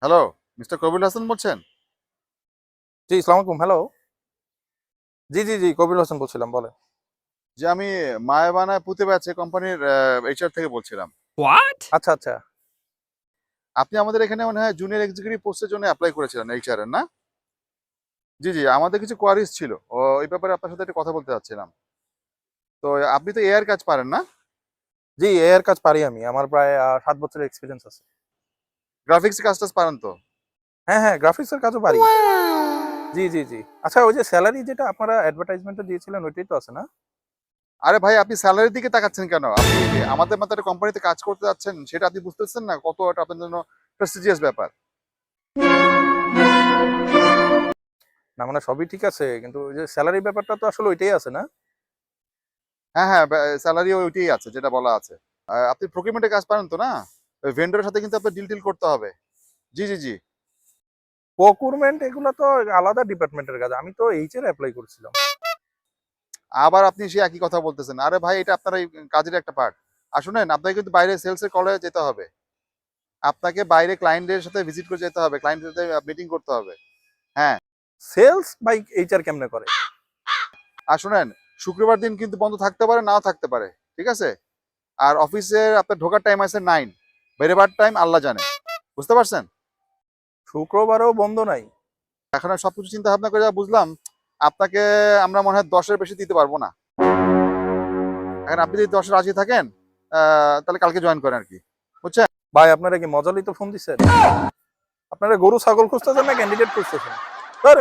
Hello, mister কবির হাসান বলছেন? জি, আসসালামু আলাইকুম। হ্যালো। জি, কবির হোসেন বলছিলাম, বলেন। যে আমি মায়াবানা পুঁতে ব্যাচে কোম্পানির এইচআর থেকে বলছিলাম। What? আচ্ছা, আচ্ছা। আপনি আমাদের এখানে মনে হয় জুনিয়র এক্সিকিউটিভ পোস্টের জন্য এপ্লাই করেছিলেন এইচআর এর, না? জি, আমাদের কিছু কোয়ারিজ ছিল। ওই ব্যাপারে আপনার সাথে একটু কথা বলতে চাচ্ছিলাম। তো আপনি তো এআই কাজ পারেন, না? জি, এআই এর কাজ পারি আমি। আমার প্রায় ৭ বছরের এক্সপেরিয়েন্স আছে। গ্রাফিক্স কাজ পারেন তো? হ্যাঁ, গ্রাফিক্স এর কাজও পারি। জি। আচ্ছা, ওই যে সেলারি যেটা আপনারা অ্যাডভার্টাইজমেন্টে দিয়েছিলেন ওইটাই তো আছে না? আরে ভাই, আপনি স্যালারির দিকে তাকাচ্ছেন কেন? আপনি আমাদের মতো একটা কোম্পানিতে কাজ করতে যাচ্ছেন, সেটা আপনি বুঝতেছেন না কত এটা আপনার জন্য প্রেস্টিজিয়াস ব্যাপার। না মানে সবই ঠিক আছে, কিন্তু ওই যে সেলারি ব্যাপারটা তো আসলে ওইটাই আছে না? হ্যাঁ, স্যালারি ওইটাই আছে যেটা বলা আছে। আপনি প্রকিউরমেন্টের কাজ পারেন তো, না? ওই ভেন্ডরের সাথে কিন্তু আপনার ডিল করতে হবে। জি। প্রকিউরমেন্ট এগুলো তো আলাদা ডিপার্টমেন্টের কাজ। আমি তো এইচ এর এপ্লাই করছিলাম। আবার আপনি সেই একই কথা বলতেছেন। আরে ভাই, এটা আপনার এই কাজের একটা পার্ট। আর শুনেন, আপনাকে কিন্তু বাইরে সেলস এর কলে যেতে হবে। আপনাকে বাইরে ক্লায়েন্টের সাথে ভিজিট করে যেতে হবে। ক্লায়েন্টের সাথে মিটিং করতে হবে। হ্যাঁ, সেলস বাই এইচআর কেমনে করে? আর শুনেন, শুক্রবার দিন কিন্তু বন্ধ থাকতে পারে, নাও থাকতে পারে। ঠিক আছে? আর অফিসের আপনার ঢোকার টাইম আছে 9, বেরোবার টাইম আল্লাহ জানে। বুঝতে পারছেন? শুক্রবারেও বন্ধ নাই? এখন আর সবকিছু চিন্তা ভাবনা করে যা বুঝলাম, আপনাকে আমরা মনে হয় 10 এর বেশি দিতে পারবো না। এখন আপনি যদি 10 এ রাজি থাকেন, তাহলে কালকে জয়েন করেন আরকি। বুঝছেন? ভাই, আপনারা কি মজালি তো ফোন দিচ্ছেন? আপনারা গরু ছাগল খুঁজতেছেন না ক্যান্ডিডেট খুঁজতেছেন? ধরে